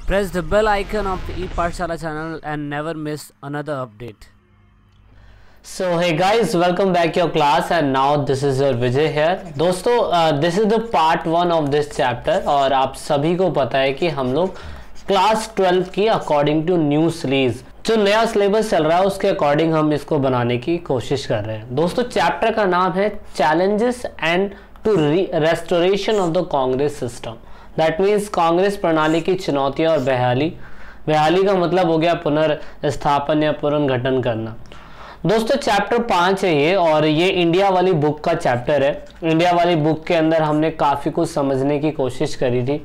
Press the bell icon of the Epaathshaala channel and never miss another update. So hey guys, welcome back to your class and now this is your Vijay here. दोस्तों this is the part 1 of this chapter और आप सभी को पता है कि हम लोग क्लास 12 की अकॉर्डिंग टू न्यू सीरीज जो नया सिलेबस चल रहा है उसके अकॉर्डिंग हम इसको बनाने की कोशिश कर रहे हैं। दोस्तों चैप्टर का नाम है challenges and to restoration of the Congress system. That means Congress प्रणाली की चुनौतियां और बहाली का मतलब हो गया पुनर्स्थापन या पुनर्गठन करना। दोस्तों चैप्टर 5 है ये और ये इंडिया वाली बुक का चैप्टर है। इंडिया वाली बुक के अंदर हमने काफ़ी कुछ समझने की कोशिश करी थी।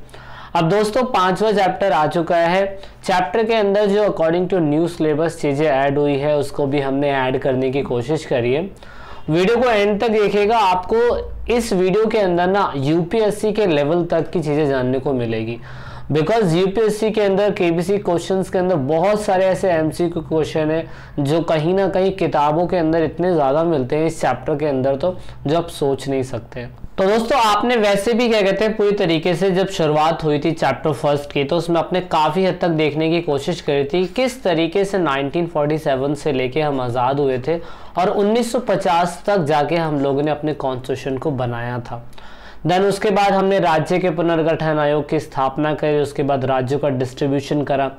अब दोस्तों 5वां चैप्टर आ चुका है। चैप्टर के अंदर जो अकॉर्डिंग टू न्यू सिलेबस चीज़ें ऐड हुई है उसको भी हमने ऐड करने की कोशिश करी है। वीडियो को एंड तक देखिएगा, आपको इस वीडियो के अंदर ना यूपीएससी के लेवल तक की चीज़ें जानने को मिलेगी। बिकॉज यूपीएससी के अंदर केबीसी क्वेश्चंस के अंदर बहुत सारे ऐसे एमसीक्यू क्वेश्चन है जो कहीं ना कहीं किताबों के अंदर इतने ज़्यादा मिलते हैं इस चैप्टर के अंदर तो जो आप सोच नहीं सकते। तो दोस्तों आपने वैसे भी क्या कहते हैं पूरी तरीके से जब शुरुआत हुई थी चैप्टर फर्स्ट की तो उसमें आपने काफ़ी हद तक देखने की कोशिश करी थी किस तरीके से 1947 से लेके हम आज़ाद हुए थे और 1950 तक जाके हम लोगों ने अपने कॉन्स्टिट्यूशन को बनाया था। देन उसके बाद हमने राज्य के पुनर्गठन आयोग की स्थापना करी, उसके बाद राज्यों का डिस्ट्रीब्यूशन करा,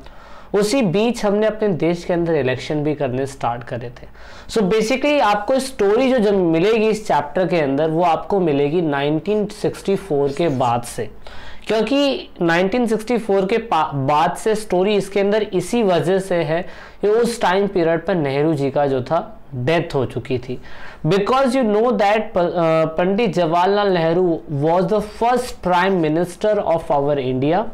उसी बीच हमने अपने देश के अंदर इलेक्शन भी करने स्टार्ट करे थे। सो बेसिकली आपको स्टोरी जो जब मिलेगी इस चैप्टर के अंदर वो आपको मिलेगी 1964 के बाद से, क्योंकि 1964 के बाद से स्टोरी इसके अंदर इसी वजह से है कि उस टाइम पीरियड पर नेहरू जी का जो था डेथ हो चुकी थी। Because you know that Pandit Jawaharlal Nehru was the first prime minister of our India.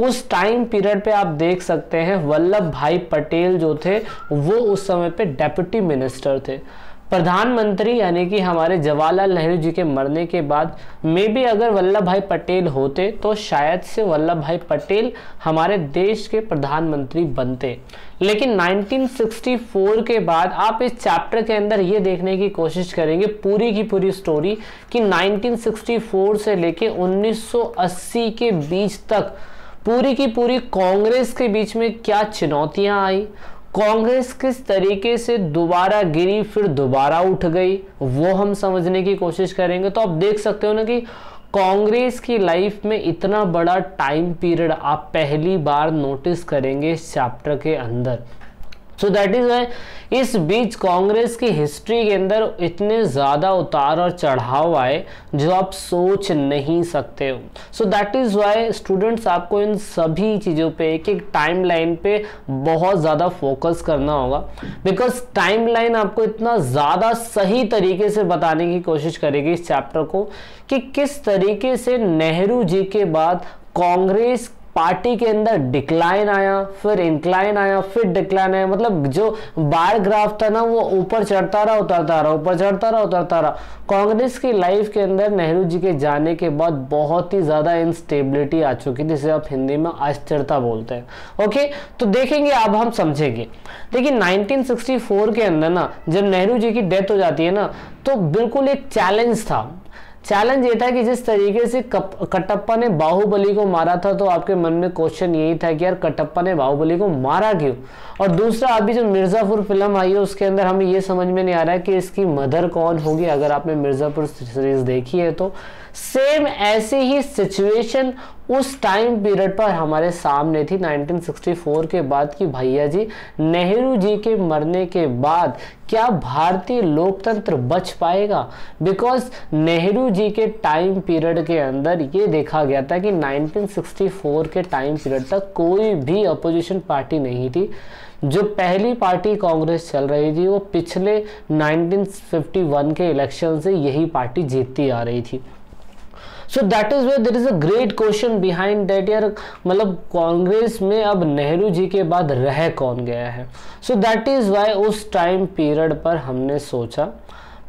उस टाइम पीरियड पे आप देख सकते हैं वल्लभ भाई पटेल जो थे वो उस समय पे डेप्यूटी मिनिस्टर थे। प्रधानमंत्री यानी कि हमारे जवाहरलाल नेहरू जी के मरने के बाद में भी अगर वल्लभ भाई पटेल होते तो शायद से वल्लभ भाई पटेल हमारे देश के प्रधानमंत्री बनते। लेकिन 1964 के बाद आप इस चैप्टर के अंदर ये देखने की कोशिश करेंगे पूरी की पूरी स्टोरी कि 1964 से लेके 1980 के बीच तक पूरी की पूरी कांग्रेस के बीच में क्या चुनौतियां आई, कांग्रेस किस तरीके से दोबारा गिरी फिर दोबारा उठ गई, वो हम समझने की कोशिश करेंगे। तो आप देख सकते हो ना कि कांग्रेस की लाइफ में इतना बड़ा टाइम पीरियड आप पहली बार नोटिस करेंगे इस चैप्टर के अंदर। सो दैट इज वाई इस बीच कांग्रेस की हिस्ट्री के अंदर इतने ज़्यादा उतार और चढ़ाव आए जो आप सोच नहीं सकते हो। So that is why students आपको इन सभी चीज़ों पे एक एक टाइम लाइन पे बहुत ज़्यादा फोकस करना होगा। बिकॉज टाइम लाइन आपको इतना ज़्यादा सही तरीके से बताने की कोशिश करेगी इस चैप्टर को कि किस तरीके से नेहरू जी के बाद कांग्रेस पार्टी के अंदर डिक्लाइन आया, फिर इंक्लाइन आया, फिर डिक्लाइन आया। मतलब जो बार ग्राफ था ना वो ऊपर चढ़ता रहा उतरता रहा, ऊपर चढ़ता रहा उतरता रहा। कांग्रेस की लाइफ के अंदर नेहरू जी के जाने के बाद बहुत ही ज़्यादा इंस्टेबिलिटी आ चुकी थी, जिसे आप हिंदी में अस्थिरता बोलते हैं। ओके, तो देखेंगे अब हम समझेंगे। देखिए 1964 के अंदर ना जब नेहरू जी की डेथ हो जाती है ना तो बिल्कुल एक चैलेंज था। चैलेंज ये था कि जिस तरीके से कटप्पा ने बाहुबली को मारा था तो आपके मन में क्वेश्चन यही था कि यार कटप्पा ने बाहुबली को मारा क्यों। और दूसरा अभी जो मिर्ज़ापुर फिल्म आई है उसके अंदर हमें ये समझ में नहीं आ रहा है कि इसकी मदर कौन होगी। अगर आपने मिर्ज़ापुर सीरीज देखी है तो सेम ऐसी ही सिचुएशन उस टाइम पीरियड पर हमारे सामने थी 1964 के बाद कि भैया जी नेहरू जी के मरने के बाद क्या भारतीय लोकतंत्र बच पाएगा। बिकॉज नेहरू जी के टाइम पीरियड के अंदर ये देखा गया था कि 1964 के टाइम पीरियड तक कोई भी अपोजिशन पार्टी नहीं थी। जो पहली पार्टी कांग्रेस चल रही थी वो पिछले 1951 के इलेक्शन से यही पार्टी जीतती आ रही थी। So that is where there is a great question behind that यार मतलब कांग्रेस में अब नेहरू जी के बाद रह कौन गया है। सो दैट इज वाई उस टाइम पीरियड पर हमने सोचा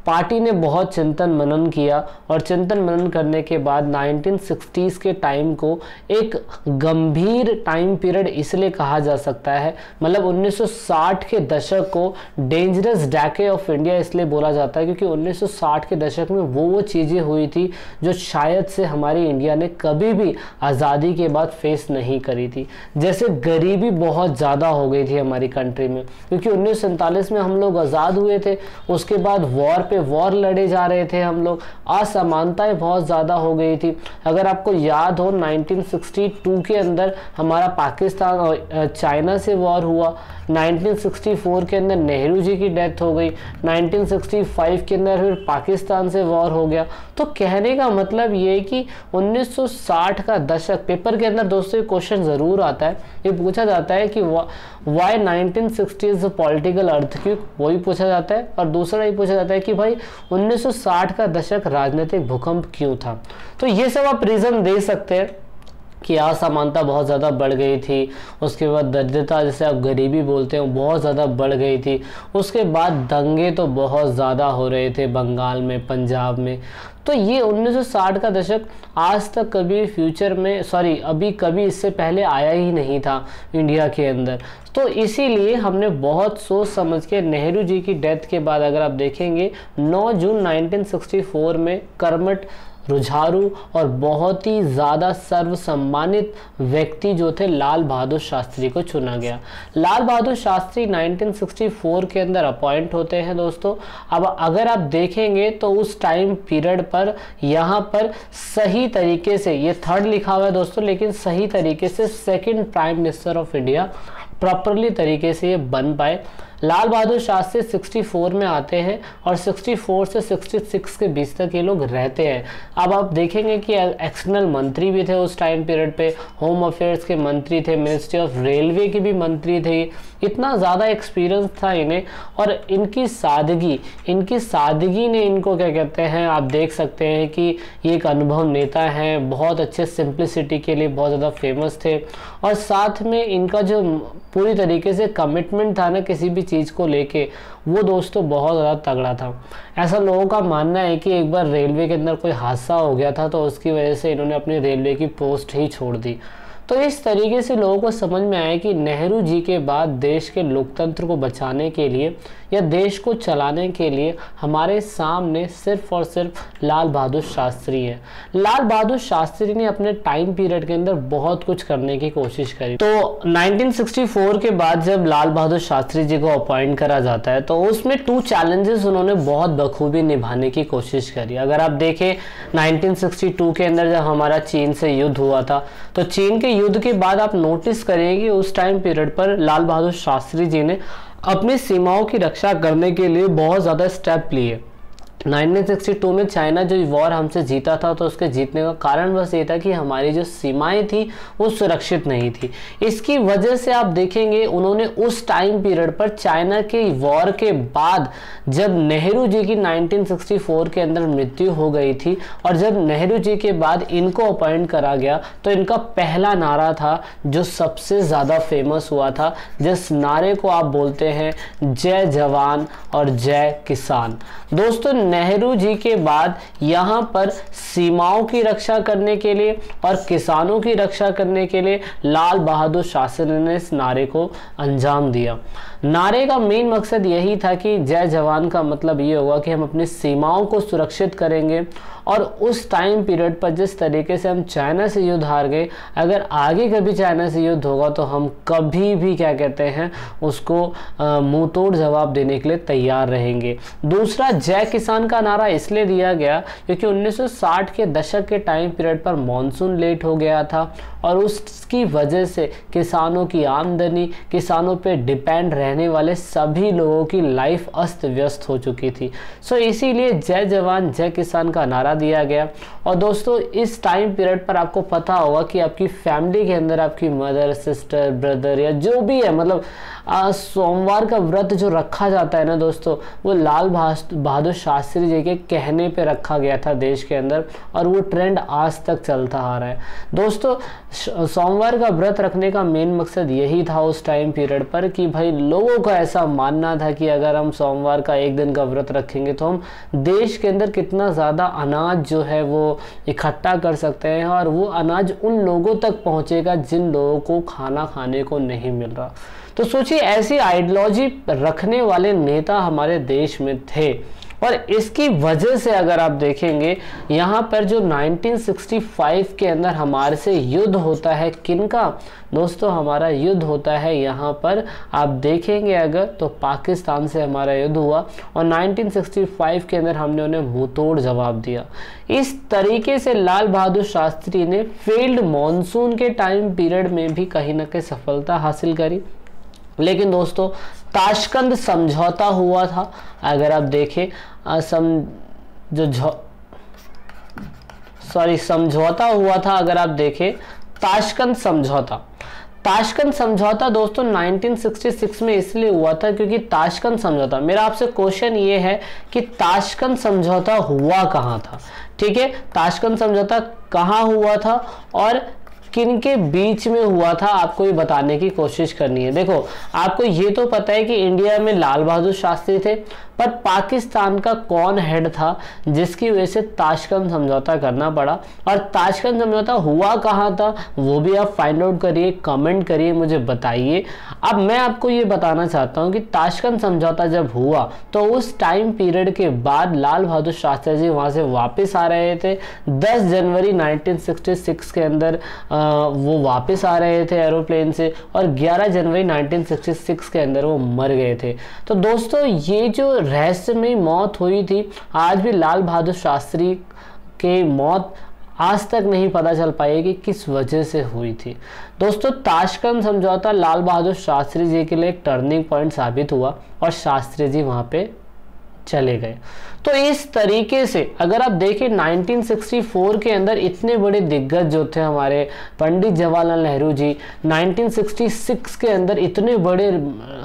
पार्टी ने बहुत चिंतन मनन किया और चिंतन मनन करने के बाद 1960s के टाइम को एक गंभीर टाइम पीरियड इसलिए कहा जा सकता है, मतलब 1960 के दशक को डेंजरस डेकेड ऑफ इंडिया इसलिए बोला जाता है क्योंकि 1960 के दशक में वो चीज़ें हुई थी जो शायद से हमारी इंडिया ने कभी भी आज़ादी के बाद फेस नहीं करी थी। जैसे गरीबी बहुत ज़्यादा हो गई थी हमारी कंट्री में, क्योंकि 1947 में हम लोग आज़ाद हुए थे, उसके बाद वॉर पे वॉर लड़े जा रहे थे हम लोग, असमानताएं बहुत ज़्यादा हो गई थी। अगर आपको याद हो 1962 के अंदर हमारा पाकिस्तान और चाइना से वॉर हुआ, 1964 के अंदर नेहरू जी की डेथ हो गई, 1965 के अंदर फिर पाकिस्तान से वॉर हो गया। तो कहने का मतलब ये है कि 1960 का दशक, पेपर के अंदर दोस्तों क्वेश्चन ज़रूर आता है, ये पूछा जाता है कि वाई 1960 इज पॉलिटिकल अर्थक्वेक, वही पूछा जाता है, और दूसरा ये पूछा जाता है कि भाई 1960 का दशक राजनीतिक भूकंप क्यों था। तो ये सब आप रीज़न दे सकते हैं कि असमानता बहुत ज़्यादा बढ़ गई थी, उसके बाद दरिद्रता जिसे आप गरीबी बोलते हैं बहुत ज़्यादा बढ़ गई थी, उसके बाद दंगे तो बहुत ज़्यादा हो रहे थे बंगाल में, पंजाब में। तो ये 1960 का दशक आज तक कभी फ्यूचर में अभी कभी इससे पहले आया ही नहीं था इंडिया के अंदर। तो इसीलिए हमने बहुत सोच समझ के नेहरू जी की डेथ के बाद अगर आप देखेंगे 9 जून 1964 में कर्मठ, रुझारू और बहुत ही ज़्यादा सर्वसम्मानित व्यक्ति जो थे लाल बहादुर शास्त्री को चुना गया। लाल बहादुर शास्त्री 1964 के अंदर अपॉइंट होते हैं दोस्तों। अब अगर आप देखेंगे तो उस टाइम पीरियड पर यहाँ पर सही तरीके से, ये थर्ड लिखा हुआ है दोस्तों, लेकिन सही तरीके से second prime minister of India properly तरीके से ये बन पाए। लाल बहादुर शास्त्री 64 में आते हैं और 64 से 66 के बीच तक ये लोग रहते हैं। अब आप देखेंगे कि एक्सटर्नल मंत्री भी थे उस टाइम पीरियड पे, होम अफेयर्स के मंत्री थे, मिनिस्ट्री ऑफ रेलवे के भी मंत्री थे। इतना ज़्यादा एक्सपीरियंस था इन्हें, और इनकी सादगी ने इनको क्या कहते हैं, आप देख सकते हैं कि ये एक अनुभव नेता हैं, बहुत अच्छे सिंप्लिसिटी के लिए बहुत ज़्यादा फेमस थे, और साथ में इनका जो पूरी तरीके से कमिटमेंट था ना किसी भी चीज़ को लेके, वो दोस्तों बहुत ज़्यादा तगड़ा था। ऐसा लोगों का मानना है कि एक बार रेलवे के अंदर कोई हादसा हो गया था तो उसकी वजह से इन्होंने अपनी रेलवे की पोस्ट ही छोड़ दी। तो इस तरीके से लोगों को समझ में आया कि नेहरू जी के बाद देश के लोकतंत्र को बचाने के लिए या देश को चलाने के लिए हमारे सामने सिर्फ और सिर्फ लाल बहादुर शास्त्री है। लाल बहादुर शास्त्री ने अपने टाइम पीरियड के अंदर बहुत कुछ करने की कोशिश करी। तो 1964 के बाद जब लाल बहादुर शास्त्री जी को अपॉइंट करा जाता है तो उसमें 2 चैलेंजेस उन्होंने बहुत बखूबी निभाने की कोशिश करी। अगर आप देखें 1962 के अंदर जब हमारा चीन से युद्ध हुआ था, तो चीन के युद्ध के बाद आप नोटिस करेंगे उस टाइम पीरियड पर लाल बहादुर शास्त्री जी ने अपनी सीमाओं की रक्षा करने के लिए बहुत ज़्यादा स्टेप लिए। 1962 में चाइना जो वॉर हमसे जीता था, तो उसके जीतने का कारण बस ये था कि हमारी जो सीमाएं थी वो सुरक्षित नहीं थी। इसकी वजह से आप देखेंगे उन्होंने उस टाइम पीरियड पर चाइना के वॉर के बाद जब नेहरू जी की 1964 के अंदर मृत्यु हो गई थी, और जब नेहरू जी के बाद इनको अपॉइंट करा गया, तो इनका पहला नारा था जो सबसे ज़्यादा फेमस हुआ था, जिस नारे को आप बोलते हैं जय जवान और जय किसान। दोस्तों नेहरू जी के बाद यहाँ पर सीमाओं की रक्षा करने के लिए और किसानों की रक्षा करने के लिए लाल बहादुर शास्त्री ने इस नारे को अंजाम दिया। नारे का मेन मकसद यही था कि जय जवान का मतलब ये होगा कि हम अपनी सीमाओं को सुरक्षित करेंगे, और उस टाइम पीरियड पर जिस तरीके से हम चाइना से युद्ध हार गए, अगर आगे कभी चाइना से युद्ध होगा तो हम कभी भी क्या कहते हैं उसको मुंह तोड़ जवाब देने के लिए तैयार रहेंगे। दूसरा, जय किसान का नारा इसलिए दिया गया क्योंकि 1960 के दशक के टाइम पीरियड पर मॉनसून लेट हो गया था, और उसकी वजह से किसानों की आमदनी, किसानों पे डिपेंड रहने वाले सभी लोगों की लाइफ अस्त व्यस्त हो चुकी थी। सो इसीलिए जय जवान जय किसान का नारा दिया गया। और दोस्तों इस टाइम पीरियड पर आपको पता होगा कि आपकी फैमिली के अंदर आपकी मदर, सिस्टर, ब्रदर या जो भी है, मतलब सोमवार का व्रत जो रखा जाता है ना दोस्तों, वो लाल बहादुर शास्त्री जी के कहने पे रखा गया था देश के अंदर, और वो ट्रेंड आज तक चलता आ रहा है। दोस्तों सोमवार का व्रत रखने का मेन मकसद यही था उस टाइम पीरियड पर कि भाई लोगों का ऐसा मानना था कि अगर हम सोमवार का एक दिन का व्रत रखेंगे तो हम देश के अंदर कितना ज़्यादा अनाज जो है वो इकट्ठा कर सकते हैं, और वो अनाज उन लोगों तक पहुंचेगा जिन लोगों को खाना खाने को नहीं मिल रहा। तो सोचिए ऐसी आइडियोलॉजी रखने वाले नेता हमारे देश में थे, और इसकी वजह से अगर आप देखेंगे यहाँ पर जो 1965 के अंदर हमारे से युद्ध होता है, किनका दोस्तों, हमारा युद्ध होता है यहाँ पर आप देखेंगे अगर तो पाकिस्तान से हमारा युद्ध हुआ, और 1965 के अंदर हमने उन्हें मुंहतोड़ जवाब दिया। इस तरीके से लाल बहादुर शास्त्री ने फेल्ड मॉनसून के टाइम पीरियड में भी कहीं ना कहीं सफलता हासिल करी। लेकिन दोस्तों ताशकंद समझौता हुआ था, अगर आप देखें समझौता हुआ था, अगर आप देखें ताशकंद समझौता दोस्तों 1966 में इसलिए हुआ था क्योंकि ताशकंद समझौता, मेरा आपसे क्वेश्चन ये है कि ताशकंद समझौता हुआ कहाँ था, ठीक है, ताशकंद समझौता कहाँ हुआ था और किन के बीच में हुआ था, आपको ये बताने की कोशिश करनी है। देखो आपको ये तो पता है कि इंडिया में लाल बहादुर शास्त्री थे, पर पाकिस्तान का कौन हेड था जिसकी वजह से ताशकंद समझौता करना पड़ा, और ताशकंद समझौता हुआ कहाँ था वो भी आप फाइंड आउट करिए, कमेंट करिए, मुझे बताइए। अब मैं आपको ये बताना चाहता हूँ कि ताशकंद समझौता जब हुआ तो उस टाइम पीरियड के बाद लाल बहादुर शास्त्री जी वहाँ से वापस आ रहे थे। 10 जनवरी 1966 के अंदर वो वापस आ रहे थे एरोप्लेन से, और 11 जनवरी 1966 के अंदर वो मर गए थे। तो दोस्तों ये जो रहस्यमयी मौत हुई थी, आज भी लाल बहादुर शास्त्री की मौत आज तक नहीं पता चल पाई कि किस वजह से हुई थी। दोस्तों ताशकंद समझौता लाल बहादुर शास्त्री जी के लिए एक टर्निंग पॉइंट साबित हुआ और शास्त्री जी वहां पे चले गए। तो इस तरीके से अगर आप देखें 1964 के अंदर इतने बड़े दिग्गज जो थे हमारे पंडित जवाहरलाल नेहरू जी, 1966 के अंदर इतने बड़े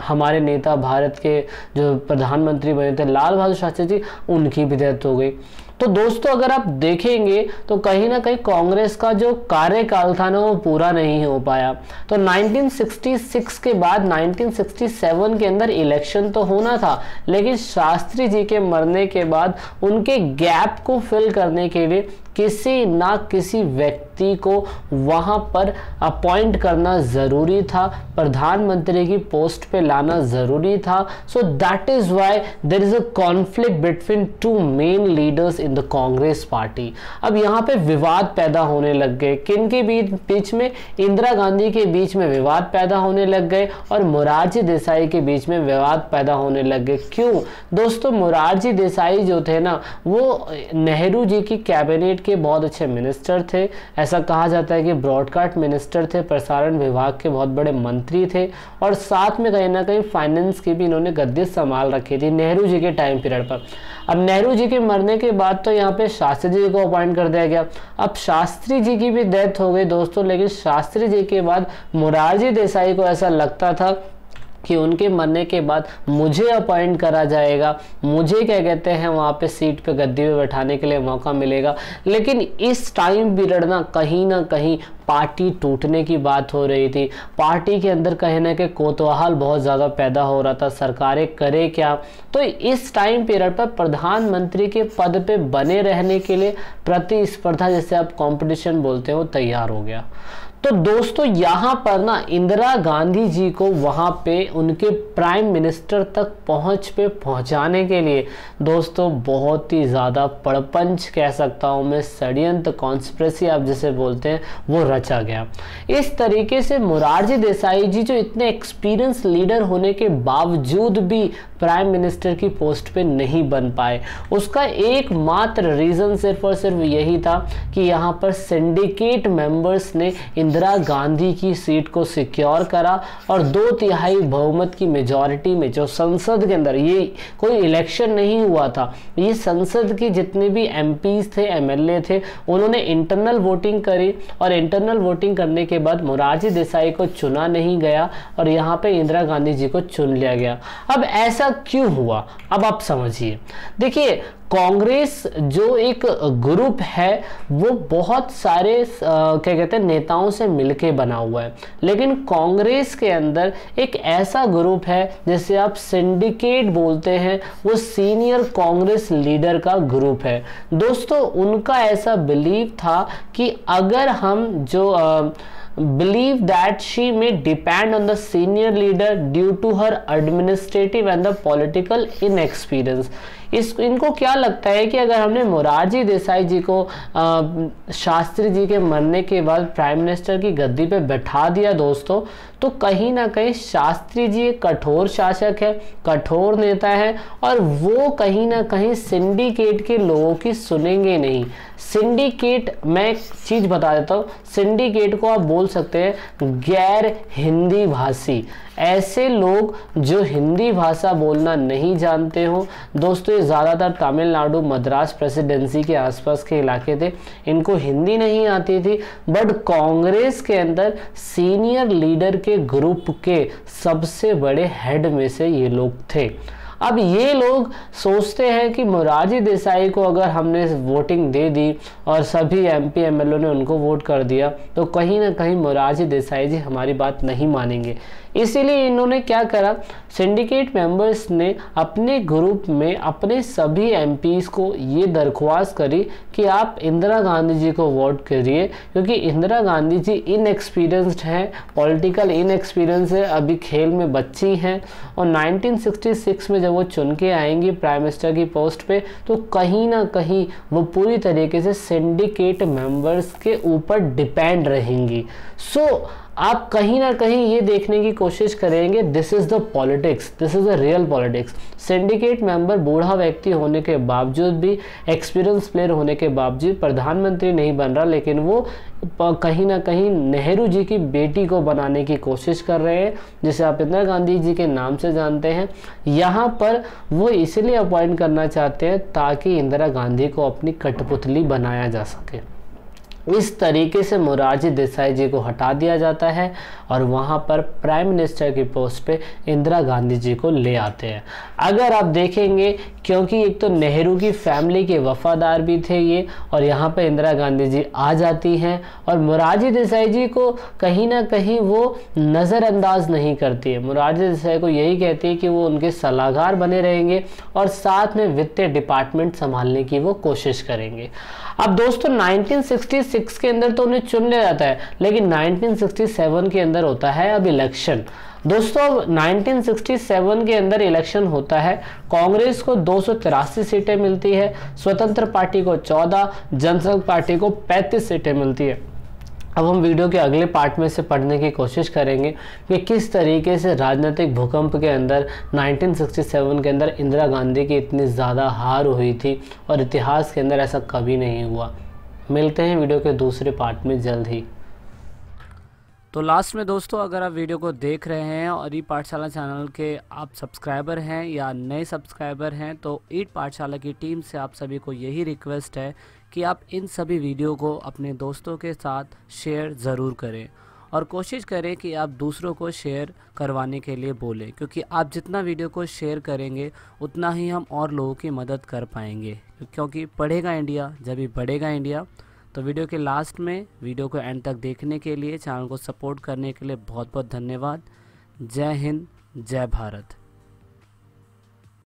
हमारे नेता भारत के जो प्रधानमंत्री बने थे लाल बहादुर शास्त्री जी, उनकी भी डेथ हो गई। तो दोस्तों अगर आप देखेंगे तो कहीं ना कहीं कांग्रेस का जो कार्यकाल था ना वो पूरा नहीं हो पाया। तो 1966 के बाद 1967 के अंदर इलेक्शन तो होना था, लेकिन शास्त्री जी के मरने के बाद उनके गैप को फिल करने के लिए किसी ना किसी व्यक्ति को वहां पर अपॉइंट करना जरूरी था, प्रधानमंत्री की पोस्ट पे लाना जरूरी था। So that is why there is a conflict between two main leaders in the Congress party. अब यहाँ पे विवाद पैदा होने लग गए, किन के बीच में, इंदिरा गांधी के बीच में विवाद पैदा होने लग गए और मोरारजी देसाई के बीच में विवाद पैदा होने लग गए। क्यों दोस्तों, मोरारजी देसाई जो थे ना वो नेहरू जी की कैबिनेट के बहुत अच्छे मिनिस्टर थे, ऐसा कहा जाता है कि ब्रॉडकास्ट मिनिस्टर थे, प्रसारण विभाग के बहुत बड़े मंत्री थे, और साथ में कहीं ना कहीं फाइनेंस की भी इन्होंने गद्दी संभाल रखी थी नेहरू जी के टाइम पीरियड पर। अब नेहरू जी के मरने के बाद तो यहाँ पे शास्त्री जी को अपॉइंट कर दिया गया। अब शास्त्री जी की भी डेथ हो गई दोस्तों, लेकिन शास्त्री जी के बाद मोरारजी देसाई को ऐसा लगता था कि उनके मरने के बाद मुझे अपॉइंट करा जाएगा, मुझे क्या कहते हैं वहाँ पे सीट पे गद्दी पे बैठाने के लिए मौका मिलेगा। लेकिन इस टाइम पीरियड ना कहीं पार्टी टूटने की बात हो रही थी, पार्टी के अंदर कहीं ना कहीं कोतवाहल बहुत ज़्यादा पैदा हो रहा था, सरकारें करे क्या। तो इस टाइम पीरियड पर प्रधानमंत्री के पद पे बने रहने के लिए प्रतिस्पर्धा, जैसे आप कंपटीशन बोलते हैं, वो तैयार हो गया। तो दोस्तों यहाँ पर ना इंदिरा गांधी जी को वहाँ पे उनके प्राइम मिनिस्टर तक पहुँचाने के लिए दोस्तों बहुत ही ज़्यादा पड़पंच कह सकता हूँ मैं, षड्यंत्र, कॉन्स्पिरेसी आप जिसे बोलते हैं, वो रचा गया। इस तरीके से मोरारजी देसाई जी जो इतने एक्सपीरियंस लीडर होने के बावजूद भी प्राइम मिनिस्टर की पोस्ट पे नहीं बन पाए। उसका एकमात्र रीज़न सिर्फ और सिर्फ यही था कि यहाँ पर सिंडिकेट मेंबर्स ने इन इंदिरा गांधी की सीट को सिक्योर करा और 2/3 बहुमत की मेजॉरिटी में, जो संसद के अंदर, ये कोई इलेक्शन नहीं हुआ था, ये संसद के जितने भी एमपीज थे, एमएलए थे, उन्होंने इंटरनल वोटिंग करी और इंटरनल वोटिंग करने के बाद मोरारजी देसाई को चुना नहीं गया और यहाँ पे इंदिरा गांधी जी को चुन लिया गया। अब ऐसा क्यों हुआ, अब आप समझिए। देखिए, कांग्रेस जो एक ग्रुप है वो बहुत सारे क्या कहते हैं नेताओं से मिलके बना हुआ है, लेकिन कांग्रेस के अंदर एक ऐसा ग्रुप है जिसे आप सिंडिकेट बोलते हैं, वो सीनियर कांग्रेस लीडर का ग्रुप है। दोस्तों, उनका ऐसा बिलीव था कि अगर हम जो believe that she may depend on the senior leader due to her administrative and the political inexperience। इनको क्या लगता है कि अगर हमने मोरारजी देसाई जी को शास्त्री जी के मरने के बाद प्राइम मिनिस्टर की गद्दी पे बैठा दिया दोस्तों, तो कहीं ना कहीं शास्त्री जी एक कठोर शासक है, कठोर नेता है और वो कहीं ना कहीं सिंडिकेट के लोगों की सुनेंगे नहीं। सिंडिकेट, मैं एक चीज बता देता हूँ, सिंडिकेट को आप बोल सकते हैं गैर हिंदी भाषी, ऐसे लोग जो हिंदी भाषा बोलना नहीं जानते हो। दोस्तों, ये ज़्यादातर तमिलनाडु, मद्रास प्रेसिडेंसी के आसपास के इलाके थे, इनको हिंदी नहीं आती थी, बट कांग्रेस के अंदर सीनियर लीडर के ग्रुप के सबसे बड़े हेड में से ये लोग थे। अब ये लोग सोचते हैं कि मोरारजी देसाई को अगर हमने वोटिंग दे दी और सभी एमपी एमएलए ने उनको वोट कर दिया तो कहीं ना कहीं मोरारजी देसाई जी हमारी बात नहीं मानेंगे। इसीलिए इन्होंने क्या करा, सिंडिकेट मेंबर्स ने अपने ग्रुप में अपने सभी एमपीज को ये दरख्वास्त करी कि आप इंदिरा गांधी जी को वोट करिए, क्योंकि इंदिरा गांधी जी इनएक्सपीरियंस्ड हैं, पॉलिटिकल इनएक्सपीरियंस है, अभी खेल में बच्ची हैं और 1966 में जब वो चुन के आएंगी प्राइम मिनिस्टर की पोस्ट पे तो कहीं ना कहीं वो पूरी तरीके से सिंडिकेट मेंबर्स के ऊपर डिपेंड रहेंगी। सो आप कहीं ना कहीं ये देखने की कोशिश करेंगे, this is the politics, this is the real politics. Syndicate member बूढ़ा व्यक्ति होने के बावजूद भी, एक्सपीरियंस प्लेयर होने के बावजूद प्रधानमंत्री नहीं बन रहा, लेकिन वो कहीं ना कहीं नेहरू जी की बेटी को बनाने की कोशिश कर रहे हैं, जिसे आप इंदिरा गांधी जी के नाम से जानते हैं। यहाँ पर वो इसलिए अपॉइंट करना चाहते हैं ताकि इंदिरा गांधी को अपनी कठपुतली बनाया जा सके। इस तरीके से मोरारजी देसाई जी को हटा दिया जाता है और वहाँ पर प्राइम मिनिस्टर की पोस्ट पे इंदिरा गांधी जी को ले आते हैं। अगर आप देखेंगे, क्योंकि एक तो नेहरू की फैमिली के वफादार भी थे ये, और यहाँ पे इंदिरा गांधी जी आ जाती हैं और मोरारजी देसाई जी को कहीं ना कहीं वो नज़रअंदाज नहीं करती है। मोरारजी देसाई को यही कहती है कि वो उनके सलाहकार बने रहेंगे और साथ में वित्तीय डिपार्टमेंट संभालने की वो कोशिश करेंगे। अब दोस्तों 1966 के अंदर तो उन्हें चुन लिया जाता है, लेकिन 1967 के अंदर होता है अब इलेक्शन। दोस्तों 1967 के अंदर इलेक्शन होता है, कांग्रेस को 283 सीटें मिलती है, स्वतंत्र पार्टी को 14, जनसंघ पार्टी को 35 सीटें मिलती है। अब हम वीडियो के अगले पार्ट में से पढ़ने की कोशिश करेंगे कि किस तरीके से राजनीतिक भूकंप के अंदर 1967 के अंदर इंदिरा गांधी की इतनी ज़्यादा हार हुई थी और इतिहास के अंदर ऐसा कभी नहीं हुआ। मिलते हैं वीडियो के दूसरे पार्ट में जल्द ही। तो लास्ट में दोस्तों, अगर आप वीडियो को देख रहे हैं और ई पाठशाला चैनल के आप सब्सक्राइबर हैं या नए सब्सक्राइबर हैं, तो ई पाठशाला की टीम से आप सभी को यही रिक्वेस्ट है कि आप इन सभी वीडियो को अपने दोस्तों के साथ शेयर ज़रूर करें और कोशिश करें कि आप दूसरों को शेयर करवाने के लिए बोलें, क्योंकि आप जितना वीडियो को शेयर करेंगे उतना ही हम और लोगों की मदद कर पाएंगे, क्योंकि पढ़ेगा इंडिया जब भी बढ़ेगा इंडिया। तो वीडियो के लास्ट में वीडियो को एंड तक देखने के लिए, चैनल को सपोर्ट करने के लिए बहुत बहुत धन्यवाद। जय हिंद, जय भारत।